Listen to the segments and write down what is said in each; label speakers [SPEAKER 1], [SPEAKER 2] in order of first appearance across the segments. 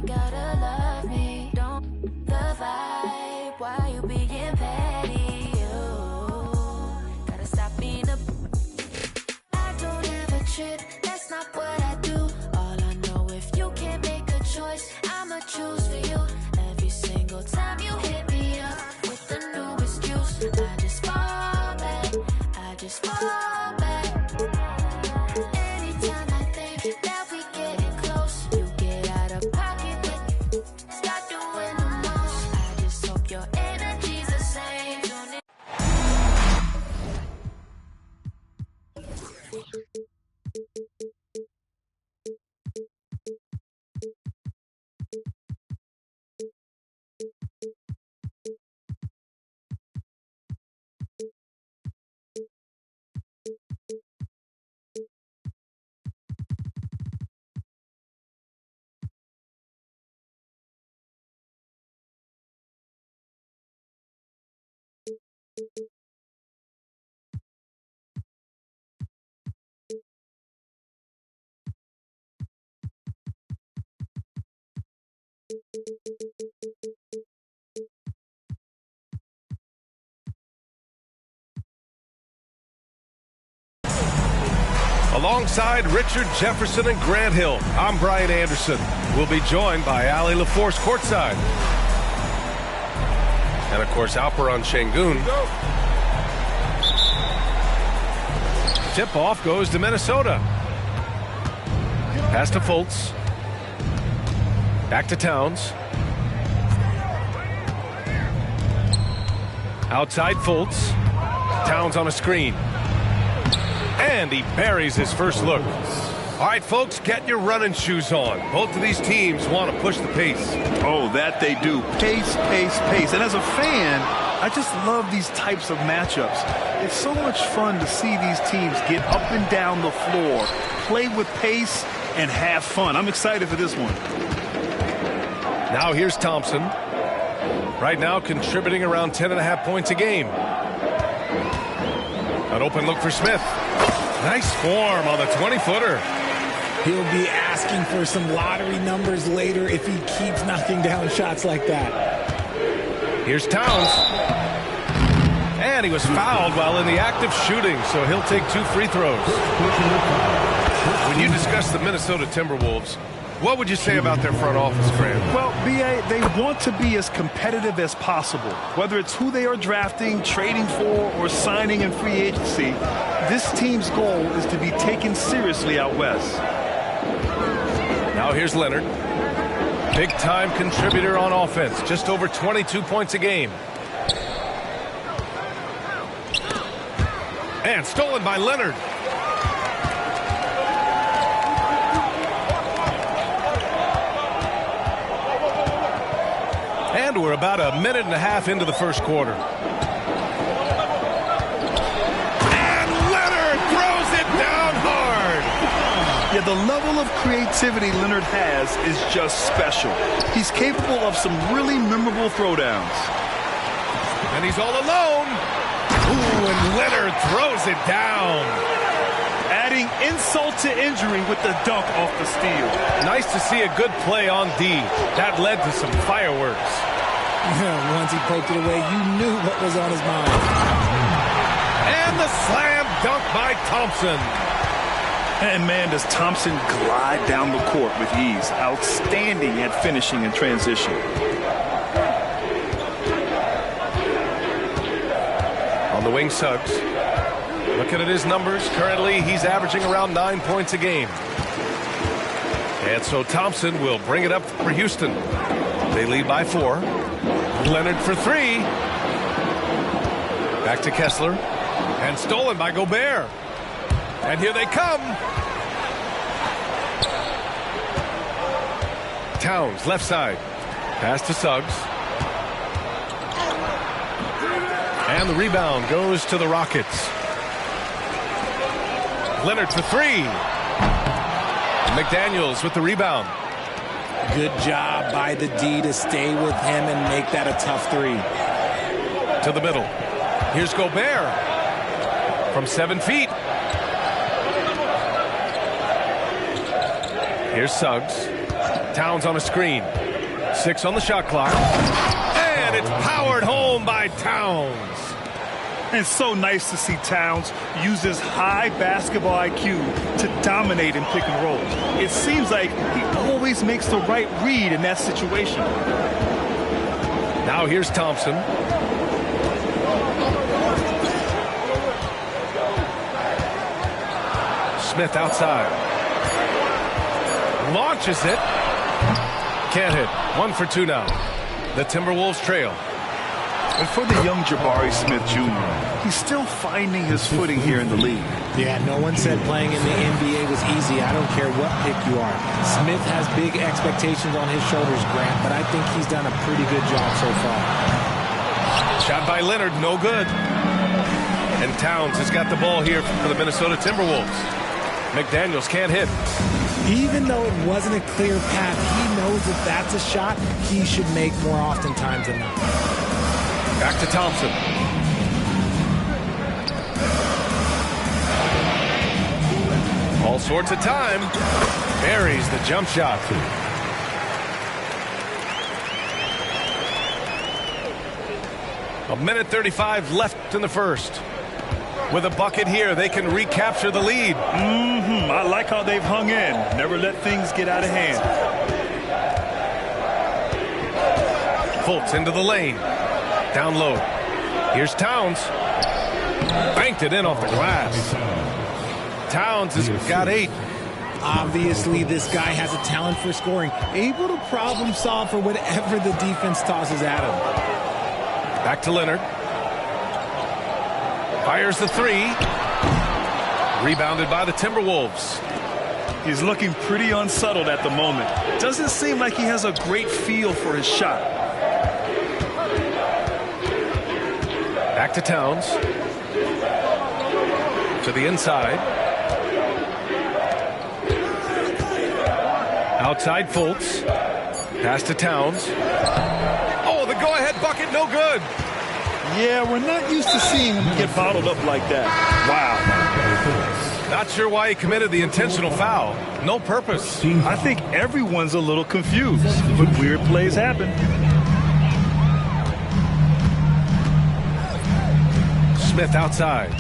[SPEAKER 1] ain't gotta love me. Don't the vibe, why you being petty? You gotta stop being a. I don't have a trip, that's not what I do. All I know, if you can't make a choice, I'ma choose for you. Every single time you hit me up with the new excuse, I just fall back, I just fall back. Anytime I think that we getting close, you get out of pocket, start doing the most. I just hope your energy's the same.
[SPEAKER 2] Alongside Richard Jefferson and Grant Hill, I'm Brian Anderson. We'll be joined by Ali LaForce courtside. And of course, Alperon Şengün. Tip-off goes to Minnesota. Pass to Fultz. Back to Towns. Outside Fultz. Towns on a screen. And he buries his first look. All right, folks, get your running shoes on. Both of these teams want to push the pace.
[SPEAKER 3] Oh, that they do. Pace, pace, pace. And as a fan, I just love these types of matchups. It's so much fun to see these teams get up and down the floor, play with pace, and have fun. I'm excited for this one.
[SPEAKER 2] Now here's Thompson. Right now contributing around 10.5 points a game. An open look for Smith. Nice form on the 20-footer.
[SPEAKER 4] He'll be asking for some lottery numbers later if he keeps knocking down shots like that.
[SPEAKER 2] Here's Towns. And he was fouled while in the act of shooting, so he'll take 2 free throws. When you discuss the Minnesota Timberwolves, what would you say about their front office, Grant?
[SPEAKER 3] Well, B.A., they want to be as competitive as possible. Whether it's who they are drafting, trading for, or signing in free agency, this team's goal is to be taken seriously out west.
[SPEAKER 2] Now here's Leonard. Big-time contributor on offense. Just over 22 points a game. And stolen by Leonard. And we're about a minute and a half into the first quarter. And Leonard throws it down hard.
[SPEAKER 3] Yeah, the level of creativity Leonard has is just special. He's capable of some really memorable throwdowns.
[SPEAKER 2] And he's all alone. Ooh, and Leonard throws it down.
[SPEAKER 3] Adding insult to injury with the dunk off the steal.
[SPEAKER 2] Nice to see a good play on D. That led to some fireworks.
[SPEAKER 4] Once he poked it away, you knew what was on his mind.
[SPEAKER 2] And the slam dunk by Thompson.
[SPEAKER 3] And man, does Thompson glide down the court with ease. Outstanding at finishing in transition.
[SPEAKER 2] On the wing, Suggs. Looking at his numbers, currently he's averaging around 9 points a game. And so Thompson will bring it up for Houston. They lead by 4. Leonard for 3. Back to Kessler. And stolen by Gobert. And here they come. Towns, left side. Pass to Suggs. And the rebound goes to the Rockets. Leonard for 3. McDaniels with the rebound.
[SPEAKER 4] Good job by the D to stay with him and make that a tough 3.
[SPEAKER 2] To the middle. Here's Gobert. From 7 feet. Here's Suggs. Towns on a screen. 6 on the shot clock. And it's powered home by Towns.
[SPEAKER 3] And so nice to see Towns use his high basketball IQ to dominate in pick and rolls. It seems like he always makes the right read in that situation.
[SPEAKER 2] Now here's Thompson. Smith outside. Launches it. Can't hit. 1 for 2 now. The Timberwolves trail.
[SPEAKER 3] And for the young Jabari Smith Jr., he's still finding his footing here in the league.
[SPEAKER 4] Yeah, no one said playing in the NBA was easy. I don't care what pick you are. Smith has big expectations on his shoulders, Grant, but I think he's done a pretty good job so far.
[SPEAKER 2] Shot by Leonard, no good. And Towns has got the ball here for the Minnesota Timberwolves. McDaniels can't hit.
[SPEAKER 4] Even though it wasn't a clear path, he knows that that's a shot he should make more oftentimes than not.
[SPEAKER 2] Back to Thompson. All sorts of time. Buries the jump shot. A minute 35 left in the first. With a bucket here, they can recapture the lead.
[SPEAKER 3] I like how they've hung in. Never let things get out of hand.
[SPEAKER 2] Fultz into the lane. Down low. Here's Towns. Banked it in off the glass. Towns has got 8.
[SPEAKER 4] Obviously, this guy has a talent for scoring. Able to problem solve for whatever the defense tosses at him.
[SPEAKER 2] Back to Leonard. Fires the 3. Rebounded by the Timberwolves.
[SPEAKER 3] He's looking pretty unsettled at the moment. Doesn't seem like he has a great feel for his shot.
[SPEAKER 2] Back to Towns. To the inside. Outside Fultz. Pass to Towns. Oh, the go-ahead bucket, no good.
[SPEAKER 3] Yeah, we're not used to seeing him get bottled up like that. Wow.
[SPEAKER 2] Not sure why he committed the intentional foul. No purpose.
[SPEAKER 3] I think everyone's a little confused, but weird plays happen.
[SPEAKER 2] Smith outside.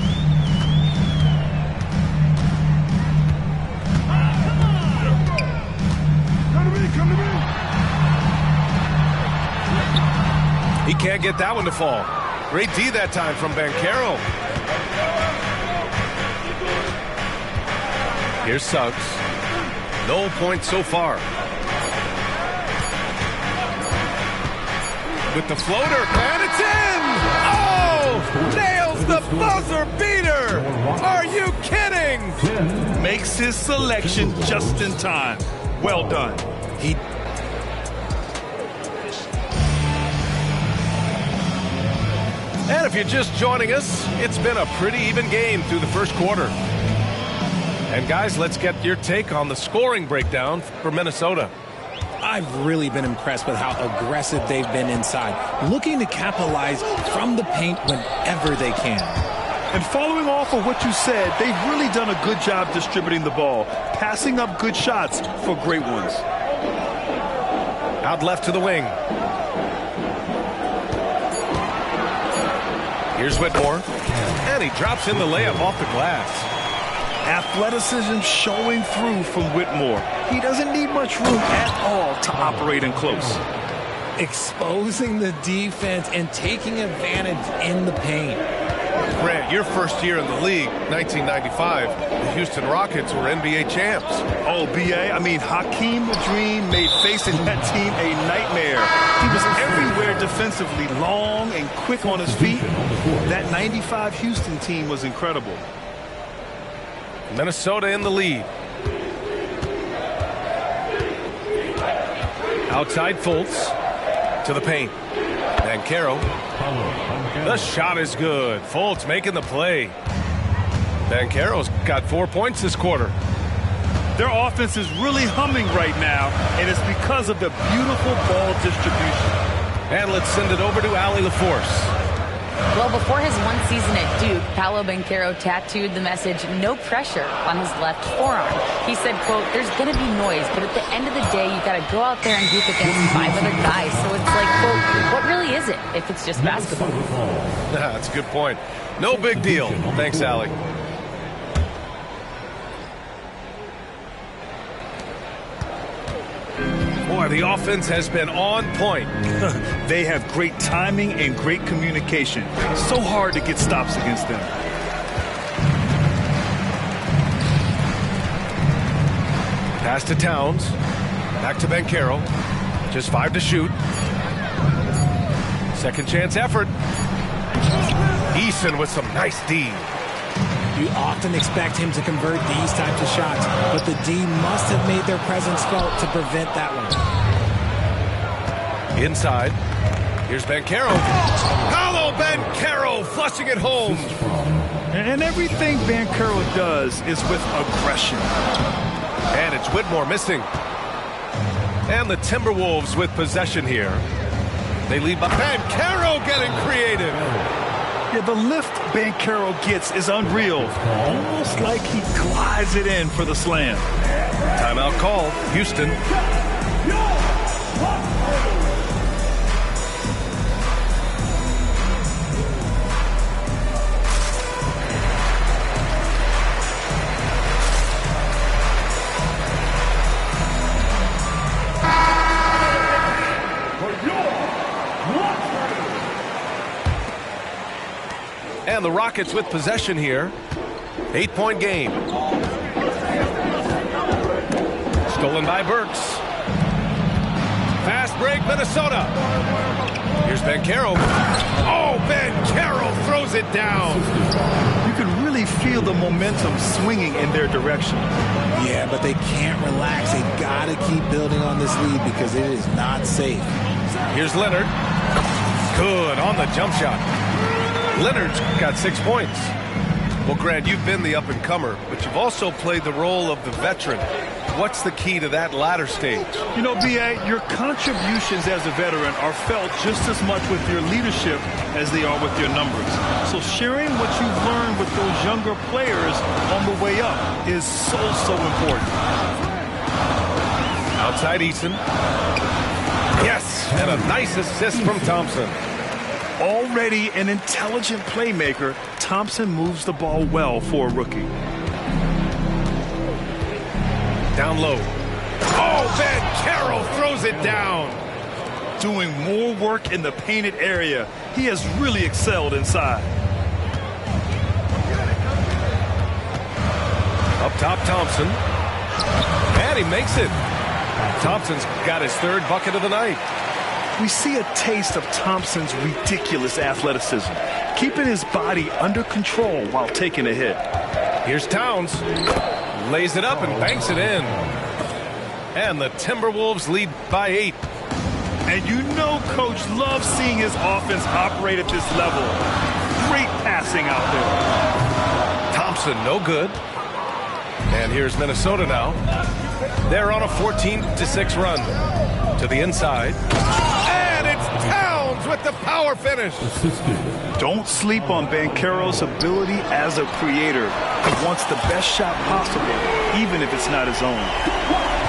[SPEAKER 2] He can't get that one to fall. Great D that time from Banchero. Here's Suggs. No points so far. With the floater, and it's in! Oh! Nails the buzzer beater! Are you kidding?
[SPEAKER 3] Makes his selection just in time. Well done.
[SPEAKER 2] And if you're just joining us, it's been a pretty even game through the first quarter. And guys, let's get your take on the scoring breakdown for Minnesota.
[SPEAKER 4] I've really been impressed with how aggressive they've been inside, looking to capitalize from the paint whenever they can.
[SPEAKER 3] And following off of what you said, they've really done a good job distributing the ball, passing up good shots for great ones.
[SPEAKER 2] Out left to the wing. Here's Whitmore, and he drops in the layup off the glass.
[SPEAKER 3] Athleticism showing through from Whitmore. He doesn't need much room at all to operate in close.
[SPEAKER 4] Exposing the defense and taking advantage in the paint.
[SPEAKER 2] Grant, your first year in the league, 1995, the Houston Rockets were NBA champs.
[SPEAKER 3] Oh, B.A., I mean, Hakeem the Dream made facing that team a nightmare. He was everywhere defensively, long and quick on his feet. That 95 Houston team was incredible.
[SPEAKER 2] Minnesota in the lead. Outside Fultz to the paint. Banchero. The shot is good. Fultz making the play. Banchero's got 4 points this quarter.
[SPEAKER 3] Their offense is really humming right now, and it's because of the beautiful ball distribution.
[SPEAKER 2] And let's send it over to Allie LaForce.
[SPEAKER 5] Well, before his one season at Duke, Paolo Banchero tattooed the message, "No pressure," on his left forearm. He said, quote, "There's going to be noise, but at the end of the day, you got to go out there and hoop against 5 other guys." So it's like, quote, what really is it if it's just basketball?
[SPEAKER 2] That's a good point. No big deal. Thanks, Allie. Boy, the offense has been on point.
[SPEAKER 3] They have great timing and great communication. So hard to get stops against them.
[SPEAKER 2] Pass to Towns. Back to Banchero. Just 5 to shoot. Second chance effort. Eason with some nice D.
[SPEAKER 4] You often expect him to convert these types of shots, but the D must have made their presence felt to prevent that one.
[SPEAKER 2] Inside. Here's Banchero. Paolo Banchero flushing it home.
[SPEAKER 3] And everything Banchero does is with aggression.
[SPEAKER 2] And it's Whitmore missing. And the Timberwolves with possession here. They lead by Banchero getting creative.
[SPEAKER 3] Yeah, the lift Banchero gets is unreal. Almost like he glides it in for the slam.
[SPEAKER 2] Timeout called. Houston. And the Rockets with possession here. 8-point game. Stolen by Burks. Fast break, Minnesota. Here's Banchero. Oh, Banchero throws it down.
[SPEAKER 3] You can really feel the momentum swinging in their direction.
[SPEAKER 4] Yeah, but they can't relax. They got to keep building on this lead because it is not safe.
[SPEAKER 2] Here's Leonard. Good on the jump shot. Leonard's got 6 points. Well, Grant, you've been the up-and-comer, but you've also played the role of the veteran. What's the key to that latter stage?
[SPEAKER 3] You know, B.A., your contributions as a veteran are felt just as much with your leadership as they are with your numbers. So sharing what you've learned with those younger players on the way up is so important.
[SPEAKER 2] Outside Eason. Yes, and a nice assist from Thompson.
[SPEAKER 3] Already an intelligent playmaker, Thompson moves the ball well for a rookie.
[SPEAKER 2] Down low. Oh, Banchero throws it down.
[SPEAKER 3] Doing more work in the painted area. He has really excelled inside.
[SPEAKER 2] Up top, Thompson. And he makes it. Thompson's got his 3rd bucket of the night.
[SPEAKER 3] We see a taste of Thompson's ridiculous athleticism, keeping his body under control while taking a hit.
[SPEAKER 2] Here's Towns. Lays it up and banks it in. And the Timberwolves lead by 8.
[SPEAKER 3] And you know Coach loves seeing his offense operate at this level. Great passing out there.
[SPEAKER 2] Thompson, no good. And here's Minnesota now. They're on a 14-6 run. To the inside. And it's Towns with the power finish.
[SPEAKER 3] Don't sleep on Banchero's ability as a creator. He wants the best shot possible, even if it's not his own.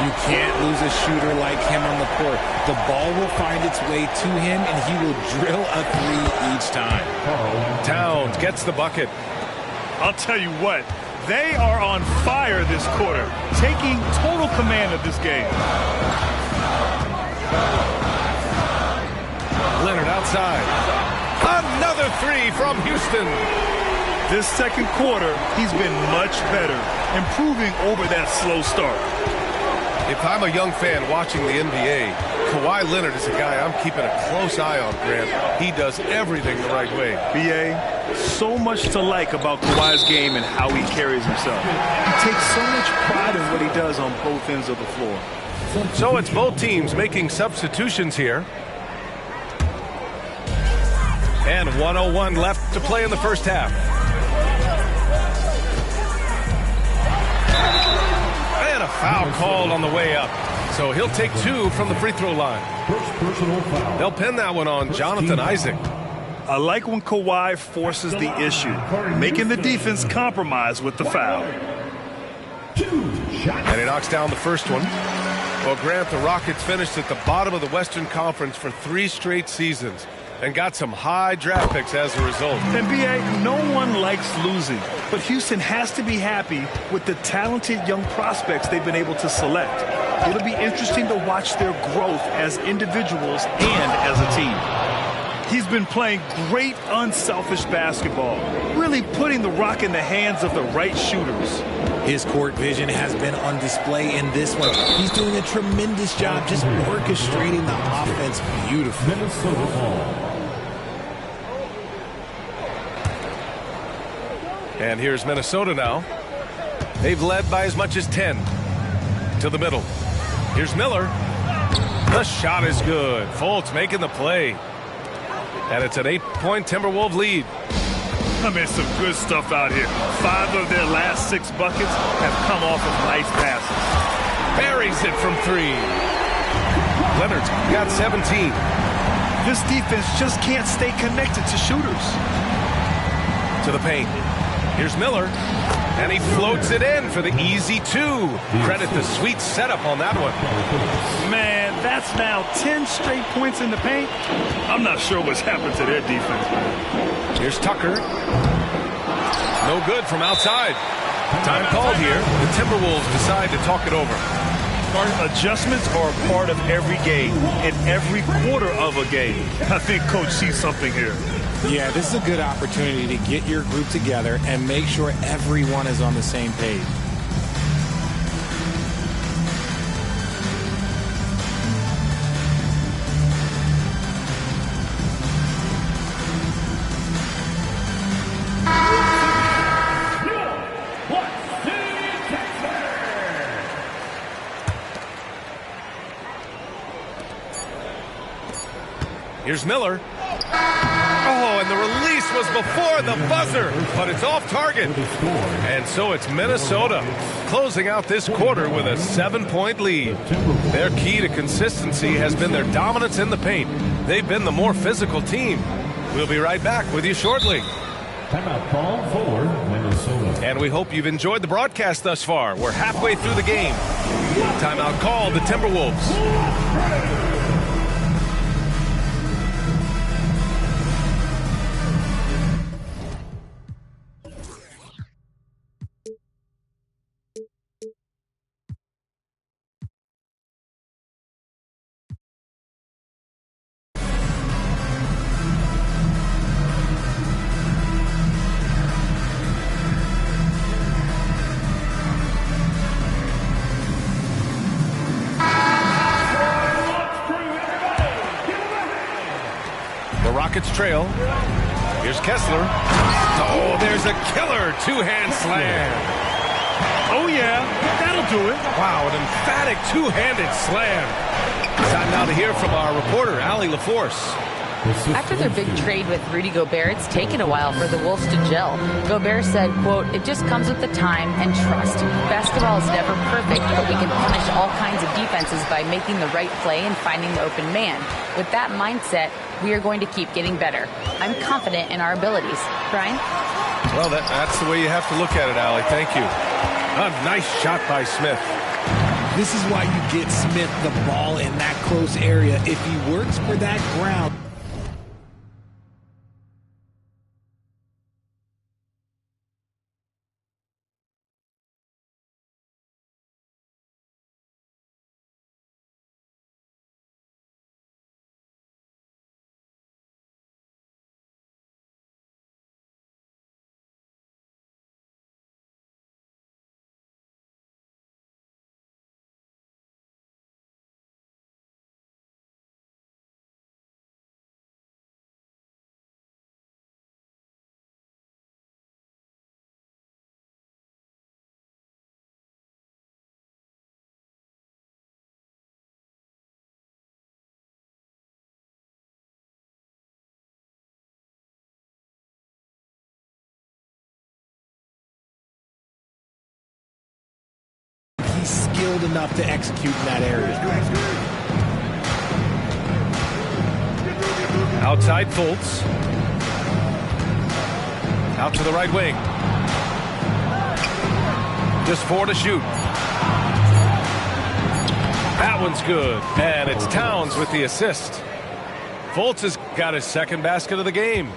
[SPEAKER 4] You can't lose a shooter like him on the court. The ball will find its way to him, and he will drill a 3 each time.
[SPEAKER 2] Towns gets the bucket.
[SPEAKER 3] I'll tell you what, they are on fire this quarter, taking total command of this game.
[SPEAKER 2] Leonard outside. Another 3 from Houston.
[SPEAKER 3] This second quarter, he's been much better, improving over that slow start.
[SPEAKER 2] If I'm a young fan watching the NBA, Kawhi Leonard is a guy I'm keeping a close eye on, Grant. He does everything the right way.
[SPEAKER 3] B.A., so much to like about Kawhi's game and how he carries himself. He takes so much pride in what he does on both ends of the floor.
[SPEAKER 2] So it's both teams making substitutions here. And 1:01 left to play in the first half. And a foul called on the way up. So he'll take 2 from the free throw line. They'll pin that one on Jonathan Isaac.
[SPEAKER 3] I like when Kawhi forces the issue, making the defense compromise with the foul.
[SPEAKER 2] And he knocks down the first one. Well, Grant, the Rockets finished at the bottom of the Western Conference for 3 straight seasons and got some high draft picks as a result.
[SPEAKER 3] And B.A., no one likes losing, but Houston has to be happy with the talented young prospects they've been able to select. It'll be interesting to watch their growth as individuals and as a team. He's been playing great, unselfish basketball, really putting the rock in the hands of the right shooters.
[SPEAKER 4] His court vision has been on display in this one. He's doing a tremendous job just orchestrating the offense beautifully.
[SPEAKER 2] And here's Minnesota now. They've led by as much as 10. To the middle. Here's Miller. The shot is good. Fultz making the play. And it's an 8-point Timberwolves lead.
[SPEAKER 3] I mean, some good stuff out here. 5 of their last 6 buckets have come off of nice passes.
[SPEAKER 2] Buries it from 3. Leonard's got 17.
[SPEAKER 3] This defense just can't stay connected to shooters.
[SPEAKER 2] To the paint. Here's Miller. And he floats it in for the easy 2. Credit the sweet setup on that one.
[SPEAKER 3] Man, that's now 10 straight points in the paint. I'm not sure what's happened to their defense, man.
[SPEAKER 2] Here's Tucker. No good from outside. Time called here. The Timberwolves decide to talk it over.
[SPEAKER 3] Adjustments are a part of every game, in every quarter of a game. I think Coach sees something here.
[SPEAKER 4] Yeah, this is a good opportunity to get your group together and make sure everyone is on the same page.
[SPEAKER 2] Here's Miller. Oh, and the release was before the buzzer, but it's off target. And so it's Minnesota closing out this quarter with a 7-point lead. Their key to consistency has been their dominance in the paint. They've been the more physical team. We'll be right back with you shortly.
[SPEAKER 6] Timeout call for Minnesota.
[SPEAKER 2] And we hope you've enjoyed the broadcast thus far. We're halfway through the game. Timeout call, the Timberwolves. Rockets trail. Here's Kessler. Oh, there's a killer 2-hand slam.
[SPEAKER 3] Oh, yeah, that'll do it.
[SPEAKER 2] Wow, an emphatic 2-handed slam. Time now to hear from our reporter, Allie LaForce.
[SPEAKER 5] After their big trade with Rudy Gobert, it's taken a while for the Wolves to gel. Gobert said, quote, "It just comes with the time and trust. Basketball is never perfect, but we can punish all kinds of defenses by making the right play and finding the open man. With that mindset, we are going to keep getting better. I'm confident in our abilities." Brian?
[SPEAKER 2] Well, that's the way you have to look at it, Allie. Thank you. A nice shot by Smith.
[SPEAKER 4] This is why you get Smith the ball in that close area. If he works for that ground. He's skilled enough to execute in that area.
[SPEAKER 2] Outside Fultz. Out to the right wing. Just 4 to shoot. That one's good. And it's Towns with the assist. Fultz has got his second basket of the game.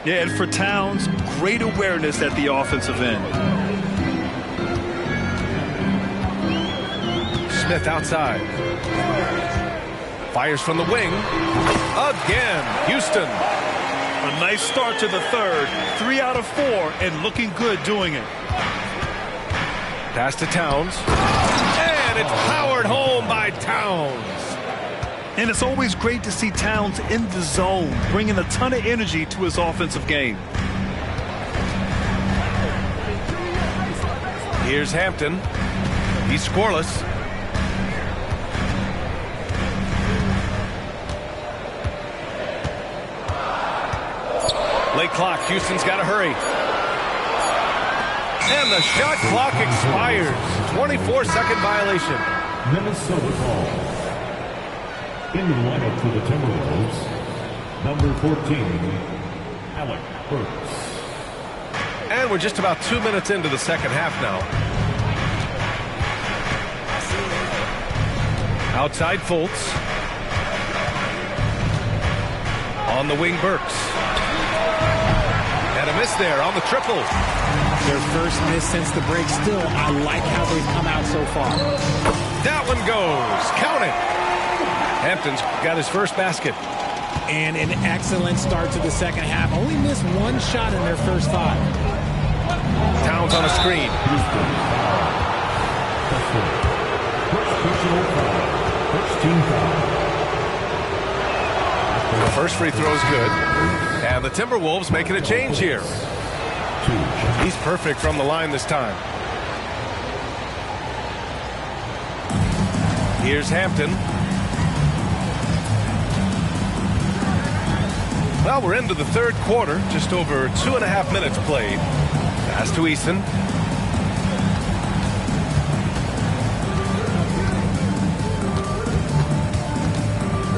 [SPEAKER 3] Yeah, and for Towns, great awareness at the offensive end.
[SPEAKER 2] Smith outside. Fires from the wing. Again, Houston.
[SPEAKER 3] A nice start to the third. 3 out of 4 and looking good doing it.
[SPEAKER 2] Pass to Towns. And it's powered home by Towns.
[SPEAKER 3] And it's always great to see Towns in the zone, bringing a ton of energy to his offensive game.
[SPEAKER 2] Here's Hampton. He's scoreless. Late clock. Houston's got to hurry. And the shot clock expires. 24-second violation.
[SPEAKER 6] Minnesota ball. In the lineup for the Timberwolves, number 14, Alec Burks.
[SPEAKER 2] And we're just about 2 minutes into the second half now. Outside Fultz. On the wing, Burks. And a miss there on the triple.
[SPEAKER 4] Their first miss since the break. Still, I like how they've come out so far.
[SPEAKER 2] That one goes. Count it. Hampton's got his first basket.
[SPEAKER 4] And an excellent start to the second half. Only missed 1 shot in their first 5.
[SPEAKER 2] Towns on a screen. The first free throw is good. And the Timberwolves making a change here. He's perfect from the line this time. Here's Hampton. Well, we're into the third quarter. Just over 2.5 minutes played. Pass to Easton.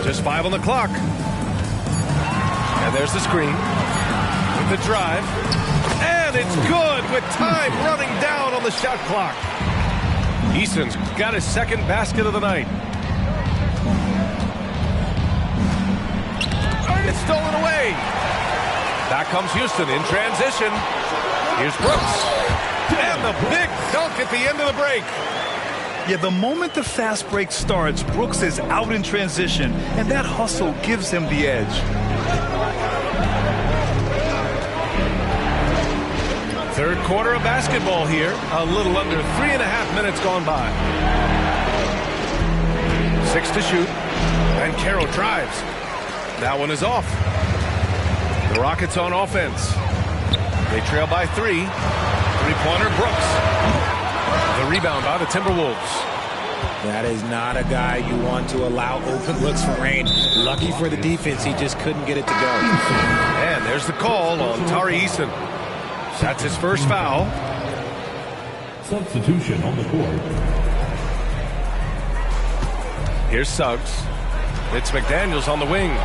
[SPEAKER 2] Just 5 on the clock. And there's the screen. With the drive. And it's good with time running down on the shot clock. Easton's got his second basket of the night. It's stolen away. Back comes Houston in transition. Here's Brooks. And the big dunk at the end of the break.
[SPEAKER 3] Yeah, the moment the fast break starts, Brooks is out in transition, and that hustle gives him the edge.
[SPEAKER 2] Third quarter of basketball here. A little under 3.5 minutes gone by. 6 to shoot. And Caro drives. That one is off. The Rockets on offense. They trail by 3. Three-pointer Brooks. The rebound by the Timberwolves.
[SPEAKER 4] That is not a guy you want to allow open looks for rain. Lucky for the defense, he just couldn't get it to go.
[SPEAKER 2] And there's the call on Tari Eason. That's his first foul.
[SPEAKER 6] Substitution on the court.
[SPEAKER 2] Here's Suggs. It's McDaniels on the wing.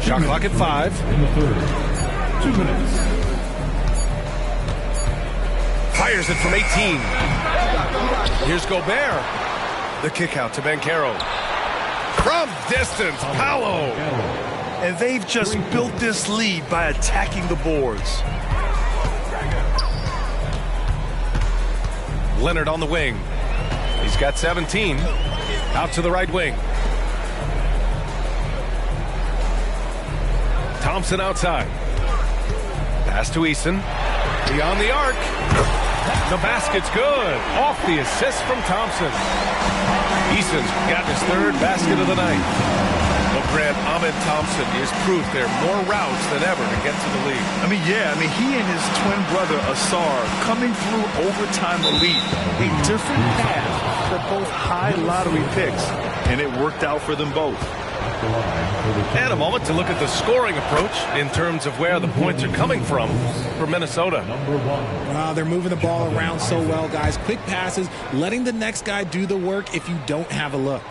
[SPEAKER 2] Shot clock at 5.
[SPEAKER 6] In the third. 2 minutes.
[SPEAKER 2] Fires it from 18. Here's Gobert. The kick out to Banchero. From distance, Paolo.
[SPEAKER 3] And they've just built this lead by attacking the boards.
[SPEAKER 2] Leonard on the wing. He's got 17. Out to the right wing. Thompson outside. Pass to Eason. Beyond the arc. The basket's good. Off the assist from Thompson. Eason's got his third basket of the night. Well, Grant, Ahmed Thompson is proof there are more routes than ever to get to the league.
[SPEAKER 3] He and his twin brother Asar coming through overtime elite. A different path for both high lottery picks, and it worked out for them both.
[SPEAKER 2] And a moment to look at the scoring approach in terms of where the points are coming from for Minnesota.
[SPEAKER 4] Wow, they're moving the ball around so well, guys. Quick passes, letting the next guy do the work if you don't have a look.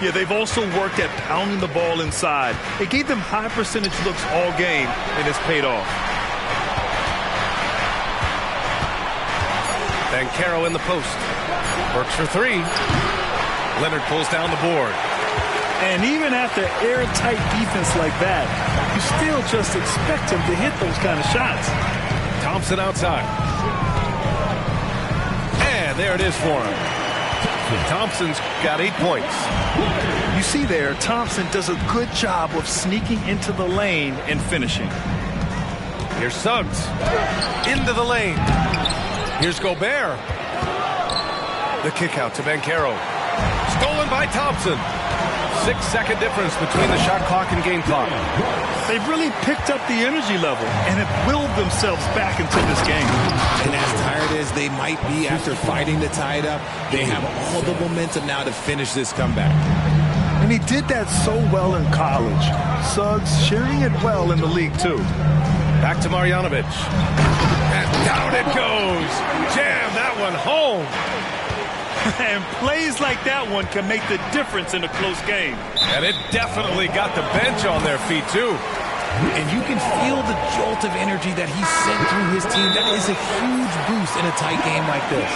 [SPEAKER 3] Yeah, they've also worked at pounding the ball inside. It gave them high percentage looks all game, and it's paid off.
[SPEAKER 2] Bancaro in the post. Works for three. Leonard pulls down the board.
[SPEAKER 3] And even after airtight defense like that, you still just expect him to hit those kind of shots.
[SPEAKER 2] Thompson outside. And there it is for him. Thompson's got 8 points.
[SPEAKER 3] You see there, Thompson does a good job of sneaking into the lane and finishing.
[SPEAKER 2] Here's Suggs. Into the lane. Here's Gobert. The kick out to Bancaro. Stolen by Thompson. 6-second difference between the shot clock and game clock.
[SPEAKER 3] They've really picked up the energy level and have willed themselves back into this game.
[SPEAKER 4] And as tired as they might be after fighting to tie it up, they have all the momentum now to finish this comeback.
[SPEAKER 3] And he did that so well in college. Suggs sharing it well in the league, too.
[SPEAKER 2] Back to Marjanovic. And down it goes. Jam that one home.
[SPEAKER 3] And plays like that one can make the difference in a close game.
[SPEAKER 2] And it definitely got the bench on their feet, too.
[SPEAKER 4] And you can feel the jolt of energy that he sent through his team. That is a huge boost in a tight game like this.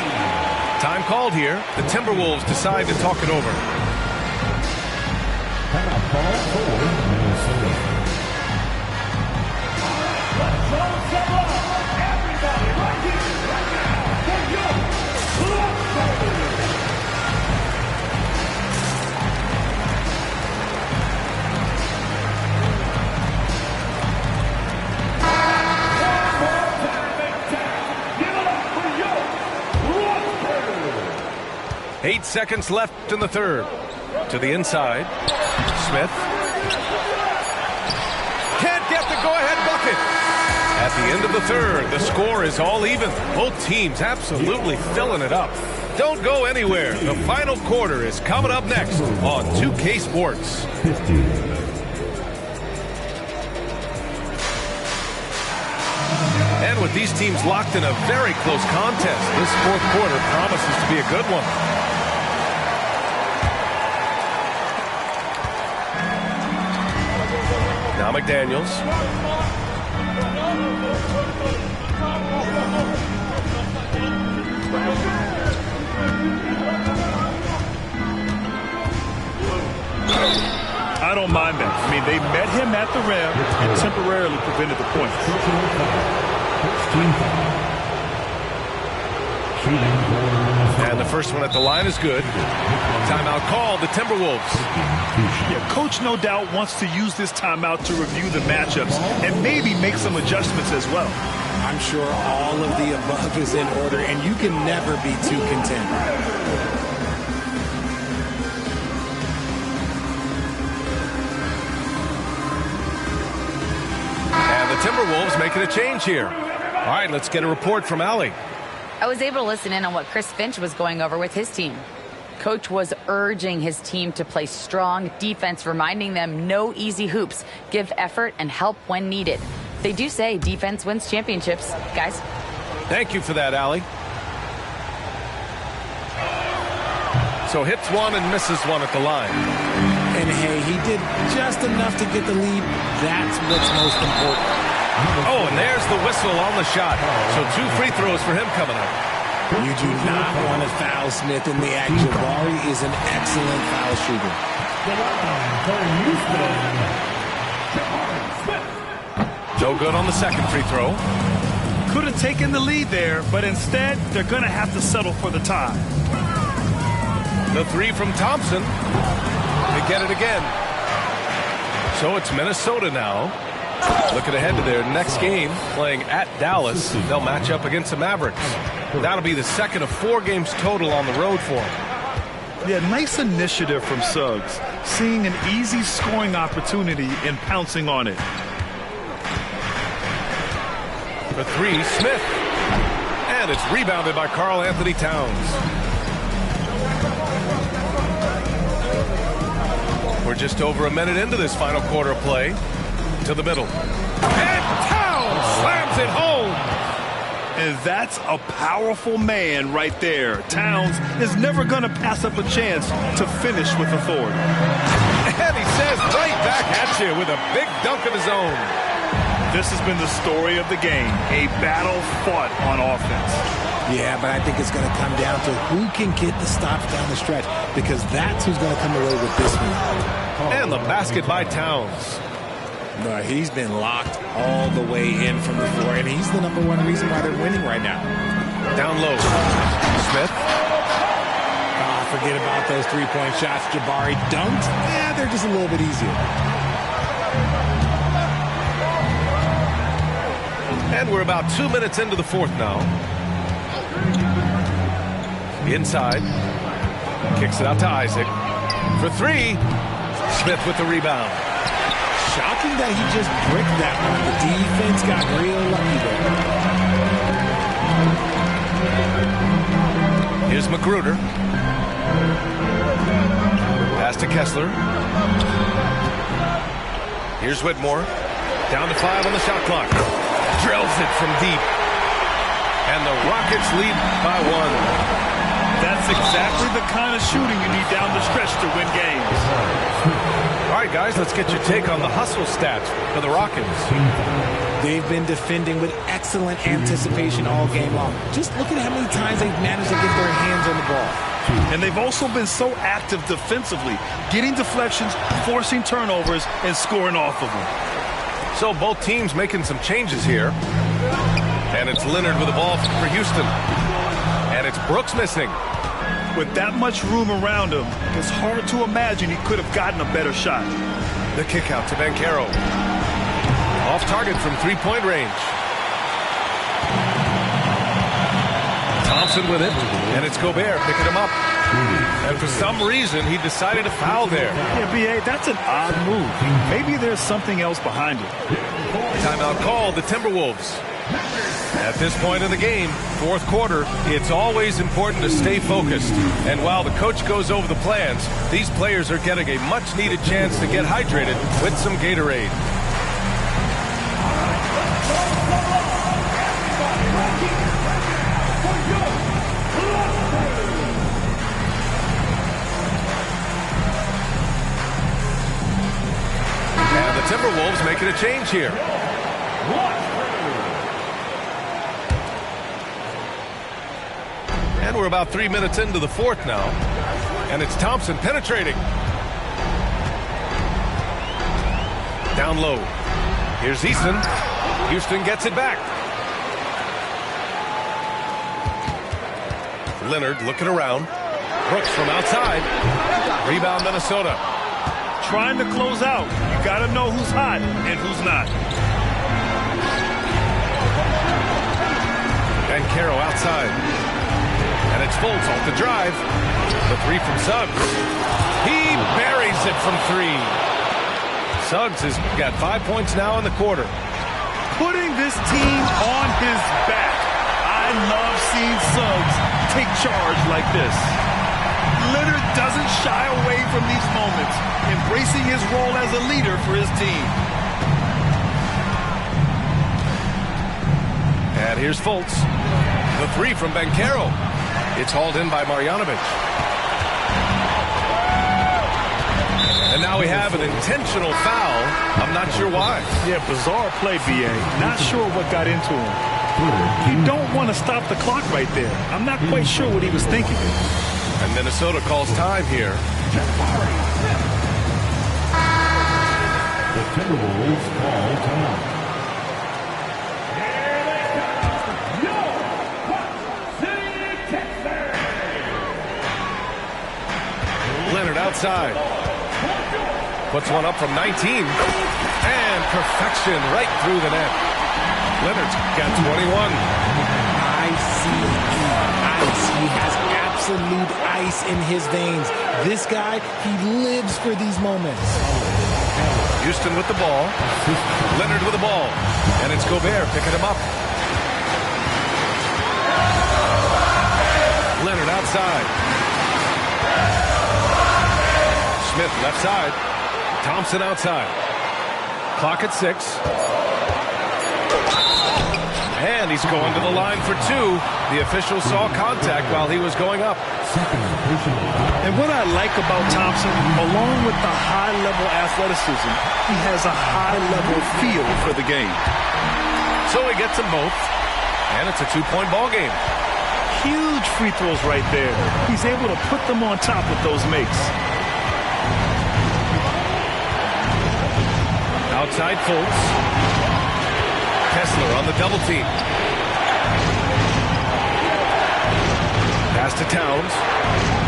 [SPEAKER 2] Time called here. The Timberwolves decide to talk it over.
[SPEAKER 6] Timeout call for Minnesota. Everybody right here, right now, for your Blue
[SPEAKER 2] 8 seconds left in the third. To the inside. Smith. Can't get the go-ahead bucket. At the end of the third, the score is all even. Both teams absolutely filling it up. Don't go anywhere. The final quarter is coming up next on 2K Sports.
[SPEAKER 6] 50.
[SPEAKER 2] And with these teams locked in a very close contest, this fourth quarter promises to be a good one. Now McDaniels.
[SPEAKER 3] I don't mind that. I mean, they met him at the rim and temporarily prevented the point.
[SPEAKER 2] And the first one at the line is good. Timeout called, the Timberwolves.
[SPEAKER 3] Yeah, coach no doubt wants to use this timeout to review the matchups and maybe make some adjustments as well.
[SPEAKER 4] I'm sure all of the above is in order, and you can never be too content.
[SPEAKER 2] And the Timberwolves making a change here. All right, let's get a report from Allie.
[SPEAKER 5] I was able to listen in on what Chris Finch was going over with his team. Coach was urging his team to play strong defense, reminding them no easy hoops, give effort and help when needed. They do say defense wins championships, guys.
[SPEAKER 2] Thank you for that, Allie. So hits one and misses one at the line.
[SPEAKER 4] And hey, he did just enough to get the lead. That's what's most important.
[SPEAKER 2] Oh, and there's the whistle on the shot. So 2 free throws for him coming up.
[SPEAKER 4] You do not want to foul Smith in the act. Jabari is an excellent foul shooter.
[SPEAKER 2] No good on the second free throw.
[SPEAKER 3] Could have taken the lead there, but instead they're going to have to settle for the tie.
[SPEAKER 2] The three from Thompson. They get it again. So it's Minnesota now. Looking ahead to their next game, playing at Dallas. They'll match up against the Mavericks. That'll be the second of 4 games total on the road for them.
[SPEAKER 3] Yeah, nice initiative from Suggs, seeing an easy scoring opportunity and pouncing on it.
[SPEAKER 2] For 3, Smith. And it's rebounded by Karl Anthony Towns. We're just over a minute into this final quarter of play. To the middle. And Towns slams it home.
[SPEAKER 3] And that's a powerful man right there. Towns is never going to pass up a chance to finish with authority.
[SPEAKER 2] And he says right back at you with a big dunk of his own.
[SPEAKER 3] This has been the story of the game, a battle fought on offense.
[SPEAKER 4] Yeah, but I think it's going to come down to who can get the stops down the stretch, because that's who's going to come away with this one.
[SPEAKER 2] And the basket by Towns.
[SPEAKER 4] No, he's been locked all the way in from the floor, and he's the #1 reason why they're winning right now.
[SPEAKER 2] Down low. Smith.
[SPEAKER 4] Forget about those three-point shots. Jabari dunked. Yeah, they're just a little bit easier.
[SPEAKER 2] And we're about 2 minutes into the fourth now. Inside. Kicks it out to Isaac. For three. Smith with the rebound.
[SPEAKER 4] Shocking that he just bricked that one. The defense got real lucky there.
[SPEAKER 2] Here's Magruder. Pass to Kessler. Here's Whitmore. Down to 5 on the shot clock. Drills it from deep. And the Rockets lead by 1.
[SPEAKER 3] That's exactly the kind of shooting you need down the stretch to win games.
[SPEAKER 2] All right, guys, let's get your take on the hustle stats for the Rockets.
[SPEAKER 4] They've been defending with excellent anticipation all game long. Just look at how many times they've managed to get their hands on the ball.
[SPEAKER 3] And they've also been so active defensively, getting deflections, forcing turnovers, and scoring off of them.
[SPEAKER 2] So both teams making some changes here. And it's Leonard with the ball for Houston. And it's Brooks missing.
[SPEAKER 3] With that much room around him, it's hard to imagine he could have gotten a better shot.
[SPEAKER 2] The kick out to Banchero. Off target from three-point range. Thompson with it, and it's Gobert picking him up. And for some reason, he decided to foul there.
[SPEAKER 3] Yeah, B.A., that's an odd move. Maybe there's something else behind it.
[SPEAKER 2] Timeout called, the Timberwolves. At this point in the game, fourth quarter, it's always important to stay focused. And while the coach goes over the plans, these players are getting a much-needed chance to get hydrated with some Gatorade. And the Timberwolves making a change here. And we're about 3 minutes into the fourth now. And it's Thompson penetrating. Down low. Here's Easton. Houston gets it back. Leonard looking around. Brooks from outside. Rebound Minnesota.
[SPEAKER 3] Trying to close out. You got to know who's hot and who's not.
[SPEAKER 2] Banchero outside. And it's Fultz off the drive. The three from Suggs. He buries it from three. Suggs has got 5 points now in the quarter.
[SPEAKER 3] Putting this team on his back. I love seeing Suggs take charge like this. Leonard doesn't shy away from these moments, embracing his role as a leader for his team.
[SPEAKER 2] And here's Fultz. The three from Banchero. It's hauled in by Marjanovic. And now we have an intentional foul. I'm not sure why.
[SPEAKER 3] Yeah, bizarre play, B.A. Not sure what got into him. You don't want to stop the clock right there. I'm not quite sure what he was thinking.
[SPEAKER 2] And Minnesota calls time here.
[SPEAKER 6] The Timberwolves call time.
[SPEAKER 2] Leonard outside. Puts one up from 19. And perfection right through the net. Leonard's got 21.
[SPEAKER 4] Ice. He has absolute ice in his veins. This guy, he lives for these moments.
[SPEAKER 2] Houston with the ball. Leonard with the ball. And it's Gobert picking him up. Leonard outside. Smith left side. Thompson outside. Clock at 6. And he's going to the line for two. The official saw contact while he was going up.
[SPEAKER 3] And what I like about Thompson, along with the high-level athleticism, he has a high-level feel for the game.
[SPEAKER 2] So he gets them both, and it's a two-point ball game.
[SPEAKER 3] Huge free throws right there. He's able to put them on top with those makes.
[SPEAKER 2] Outside Fultz. Kessler on the double team. Pass to Towns.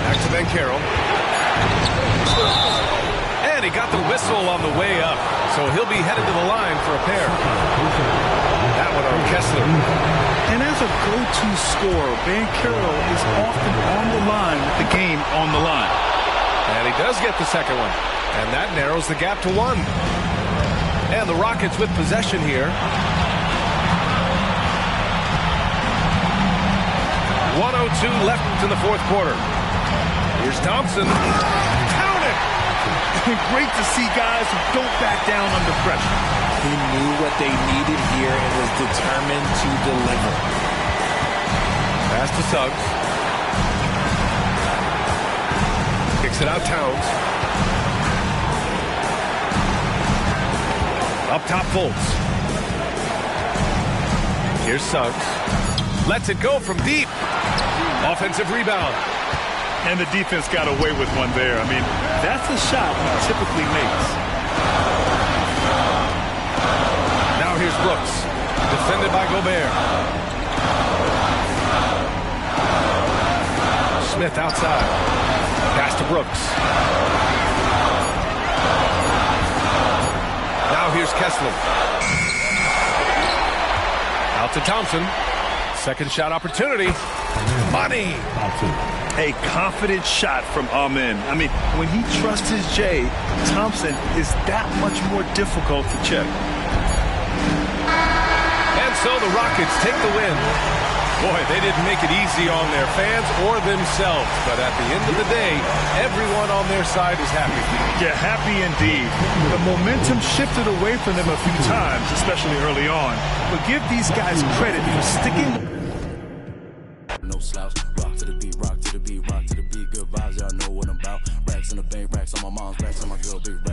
[SPEAKER 2] Back to Banchero. And he got the whistle on the way up. So he'll be headed to the line for a pair. That one on Kessler.
[SPEAKER 3] And as a go-to scorer, Banchero is often on the line with the game on the line.
[SPEAKER 2] And he does get the second one. And that narrows the gap to one. And the Rockets with possession here. 1:02 left in the fourth quarter. Here's Thompson. Count it!
[SPEAKER 3] Great to see guys who don't back down under pressure.
[SPEAKER 4] He knew what they needed here and was determined to deliver.
[SPEAKER 2] Pass to Suggs. Kicks it out Towns. Up top Fultz. Here's Suggs. Lets it go from deep. Offensive rebound.
[SPEAKER 3] And the defense got away with one there. I mean, that's a shot he typically makes.
[SPEAKER 2] Now here's Brooks. Defended by Gobert. Smith outside. Pass to Brooks. Now here's Kessler. Out to Thompson. Second shot opportunity. Money.
[SPEAKER 3] A confident shot from Amen. I mean, when he trusts his J, Thompson is that much more difficult to check.
[SPEAKER 2] And so the Rockets take the win. Boy, they didn't make it easy on their fans or themselves. But at the end of the day, everyone on their side is happy.
[SPEAKER 3] Yeah, happy indeed. The momentum shifted away from them a few times, especially early on. But give these guys credit for sticking.
[SPEAKER 7] No slouch, rock to the beat, rock to the beat, rock to the beat. Good vibes, y'all know what I'm about. Racks in the bank, racks on my mom's, racks on my girl, big